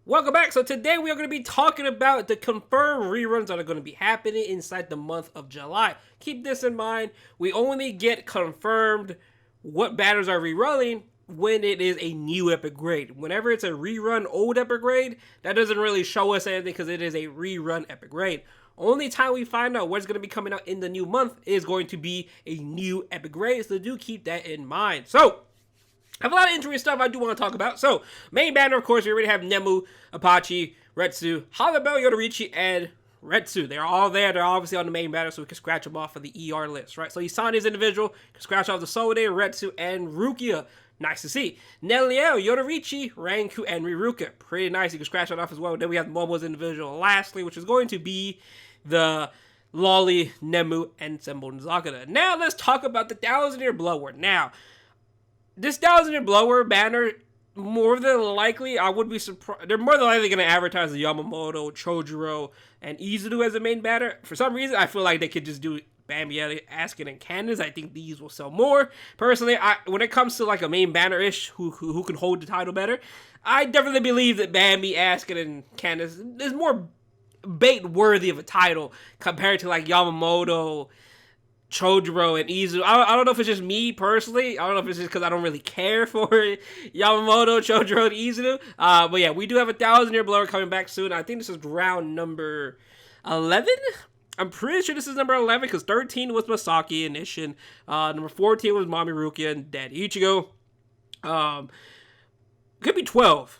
Welcome back. So today we are going to be talking about the confirmed reruns that are going to be happening inside the month of July. Keep this in mind. We only get confirmed what banners are rerunning when it is a new epic grade. Whenever it's a rerun old epic grade, that doesn't really show us anything because it is a rerun epic grade. Only time we find out what's going to be coming out in the new month is going to be a new epic grade. So do keep that in mind. So I have a lot of interesting stuff I do want to talk about. So, main banner, of course, we already have Nemu, Apache, Retsu, Halabel, Yoruichi, and Retsu. They're all there. They're obviously on the main banner, so we can scratch them off of the ER list, right? So, Isani's individual, can scratch off the Sode, Retsu, and Rukia. Nice to see. Neliel, Yoruichi, Ranku, and Riruka. Pretty nice. You can scratch that off as well. Then we have Momo's individual lastly, which is going to be the Lolly, Nemu, and Senbon Zakura. Now, let's talk about the 1,000-year blower. Now, this 1,000-year blower banner, more than likely, I would be surprised. They're more than likely going to advertise the Yamamoto, Chojuro, and Izuru as the main banner. For some reason, I feel like they could just do Bambi, Askin, and Candace. I think these will sell more. Personally, when it comes to like a main banner-ish, who can hold the title better, I definitely believe that Bambi, Askin, and Candace is more bait-worthy of a title compared to like Yamamoto, Chojuro, and Izuru. I don't know if it's just me personally. I don't know if it's just because I don't really care for Yamamoto, Chojuro, and Izuru. But yeah, we do have a 1,000-year blower coming back soon. I think this is round number 11. I'm pretty sure this is number 11 because 13 was Masaki and Ishin. Number 14 was Mami Rukia and Daddy Ichigo. Could be 12.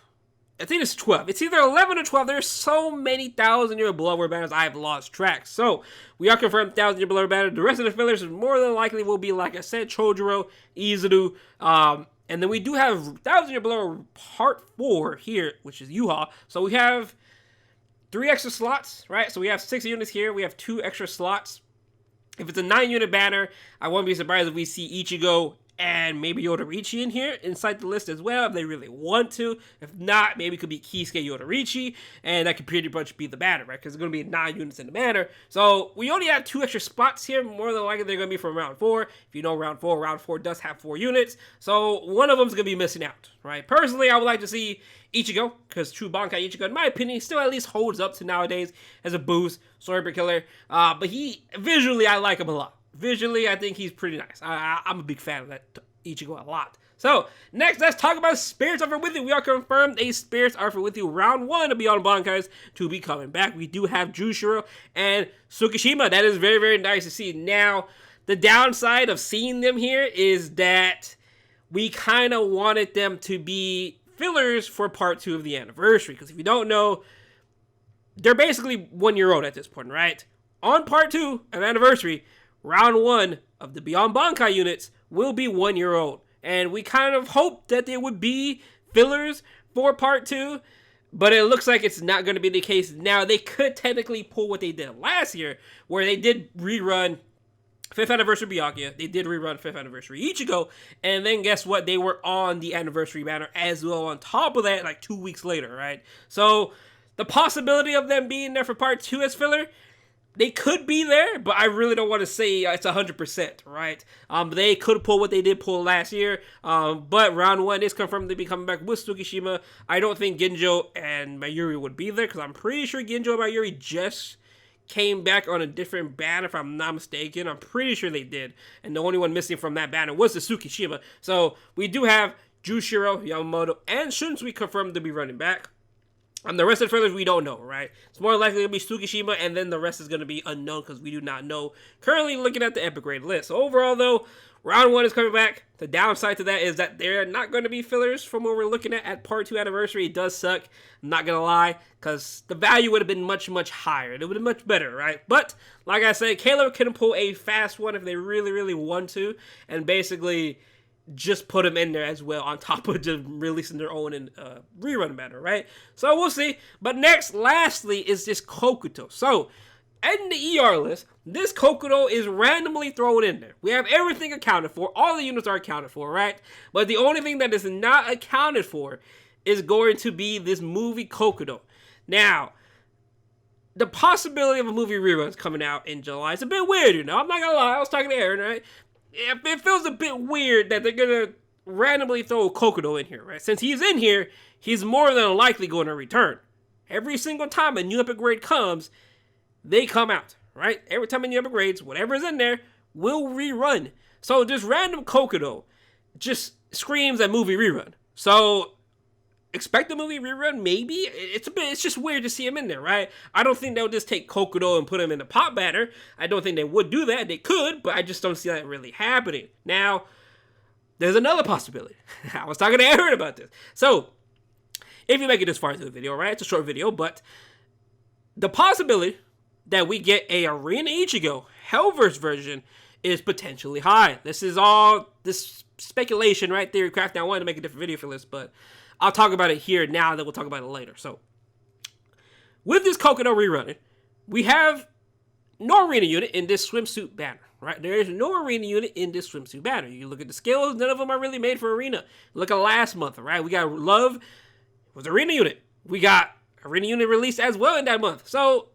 I think it's 12. It's either 11 or 12. There's so many 1,000-year blower banners, I have lost track. So, we are confirmed 1,000-year blower banner. The rest of the fillers more than likely will be, like I said, Chojuro, Izuru, and then we do have 1,000-year blower part 4 here, which is Yuha. So, we have 3 extra slots, right? So, we have 6 units here. We have 2 extra slots. If it's a 9-unit banner, I won't be surprised if we see Ichigo and maybe Yoruichi in here inside the list as well if they really want to. If not, maybe it could be Kisuke Yoruichi, and that could pretty much be the banner, right? Because it's going to be 9 units in the banner. So we only have 2 extra spots here. More than likely, they're going to be from round 4. If you know round 4 does have 4 units. So one of them is going to be missing out, right? Personally, I would like to see Ichigo, because True Bankai Ichigo, in my opinion, still at least holds up to nowadays as a boost, Sword Killer. But visually, I like him a lot. Visually, I think he's pretty nice. I'm a big fan of that Ichigo a lot. So, next, let's talk about Spirits Are With You. We are confirmed a Spirits Are With You round 1 of Beyond Bankais to be coming back. We do have Jushiro and Tsukishima. That is very, very nice to see. Now, the downside of seeing them here is that we kind of wanted them to be fillers for part 2 of the anniversary. Because if you don't know, they're basically 1 year old at this point, right? On part 2 of anniversary, round 1 of the Beyond Bankai units will be 1 year old. And we kind of hoped that they would be fillers for part 2, but it looks like it's not going to be the case. Now, they could technically pull what they did last year, where they did rerun 5th anniversary Byakuya, they did rerun 5th anniversary Ichigo, and then guess what? They were on the anniversary banner as well on top of that, like 2 weeks later, right? So, the possibility of them being there for part 2 as filler, they could be there, but I really don't want to say it's 100%, right? They could pull what they did pull last year, but round 1 is confirmed to be coming back with Tsukishima. I don't think Ginjo and Mayuri would be there, because I'm pretty sure Ginjo and Mayuri just came back on a different banner, if I'm not mistaken. I'm pretty sure they did, and the only one missing from that banner was the Tsukishima. So, we do have Jushiro, Yamamoto, and Shunsui confirmed to be running back. The rest of the fillers, we don't know, right? It's more likely going to be Tsukishima, and then the rest is going to be unknown because we do not know. Currently looking at the epic grade list. So overall, though, round 1 is coming back. The downside to that is that they're not going to be fillers from what we're looking at part 2 anniversary. It does suck, I'm not going to lie, because the value would have been much, much higher. It would have been much better, right? But, like I said, Caleb can pull a fast one if they really, really want to, and basically just put them in there as well on top of just releasing their own in rerun banner, right? So we'll see. But next, lastly, is this Kokuto. So, in the ER list, this Kokuto is randomly thrown in there. We have everything accounted for. All the units are accounted for, right? But the only thing that is not accounted for is going to be this movie Kokuto. Now, the possibility of a movie reruns coming out in July is a bit weird, you know? I'm not gonna lie. I was talking to Aaron, right? It feels a bit weird that they're gonna randomly throw Kokuto in here, right? Since he's in here, he's more than likely going to return. Every single time a new upgrade comes, they come out, right? Every time a new upgrades, whatever's in there will rerun. So this random Kokodo just screams at movie rerun. So expect the movie rerun, maybe. It's just weird to see him in there, right? I don't think they'll just take Kokodo and put him in the pop banner. I don't think they would do that. They could, but I just don't see that really happening. Now, there's another possibility. I was talking to Aaron about this. So, if you make it this far into the video, right? It's a short video, but the possibility that we get a Arena Ichigo Hellverse version is potentially high. This is all this speculation, right? Theory craft. Now, I wanted to make a different video for this, but I'll talk about it here now, then we'll talk about it later. So, with this Kokodo rerunning, we have no Arena unit in this swimsuit banner, right? There is no Arena unit in this swimsuit banner. You look at the skills, none of them are really made for Arena. Look at last month, right? We got Love was Arena unit. We got Arena unit released as well in that month. So,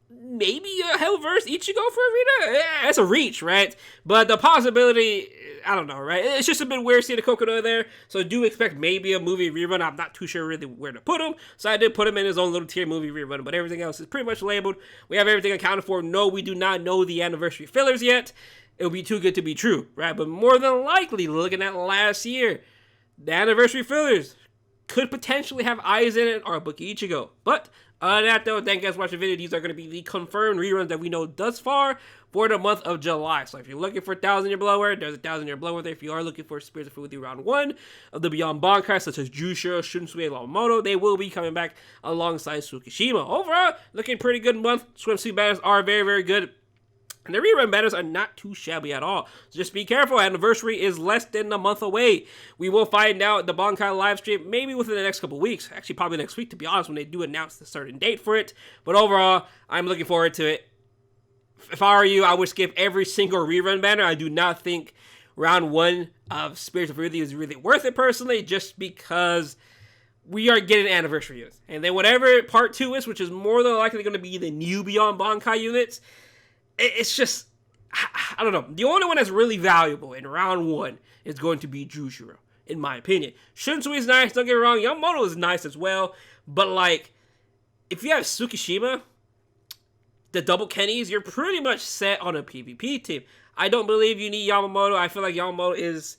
maybe a Hellverse Ichigo for Arena? Yeah, that's a reach, right? But the possibility, I don't know, right? It's just a bit weird seeing the Kokodo there. So do expect maybe a movie rerun. I'm not too sure really where to put him. So I did put him in his own little tier movie rerun. But everything else is pretty much labeled. We have everything accounted for. No, we do not know the anniversary fillers yet. It'll be too good to be true, right? But more than likely, looking at last year, the anniversary fillers could potentially have eyes in it or Buki Ichigo. But other than that, though, thank you guys for watching the video. These are going to be the confirmed reruns that we know thus far for the month of July. So if you're looking for 1,000 year blower, there's a 1,000 year blower there. If you are looking for Spirits of Fury round 1 of the Beyond Bankai, such as Jushiro, Shunsui, and Yamamoto, they will be coming back alongside Tsukishima. Overall, looking pretty good month. Swimsuit banners are very, very good. And the rerun banners are not too shabby at all. So just be careful. Anniversary is less than a month away. We will find out the Bankai live stream maybe within the next couple weeks. Actually, probably next week, to be honest, when they do announce the certain date for it. But overall, I'm looking forward to it. If I were you, I would skip every single rerun banner. I do not think round 1 of Spirits of Fury is really worth it personally, just because we are getting anniversary units. And then whatever part 2 is, which is more than likely going to be the new Beyond Bankai units, it's just, I don't know. The only one that's really valuable in round 1 is going to be Jushiro, in my opinion. Shunsui is nice, don't get me wrong. Yamamoto is nice as well. But, like, if you have Tsukishima, the double Kennys, you're pretty much set on a PvP team. I don't believe you need Yamamoto. I feel like Yamamoto is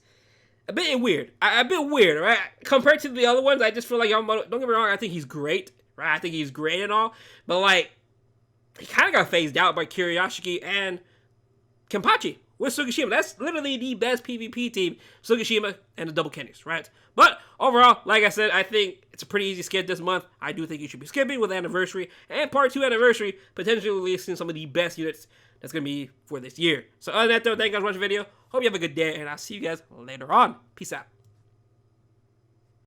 a bit weird. Right? Compared to the other ones, I just feel like Yamamoto, don't get me wrong, I think he's great, right? I think he's great and all. But, like, he kind of got phased out by Kiriyashiki and Kenpachi with Tsukishima. That's literally the best PvP team, Tsukishima and the double Kennys, right? But overall, like I said, I think it's a pretty easy skip this month. I do think you should be skipping with Anniversary and Part 2 Anniversary, potentially releasing some of the best units that's going to be for this year. So other than that, though, thank you guys for watching the video. Hope you have a good day, and I'll see you guys later on. Peace out.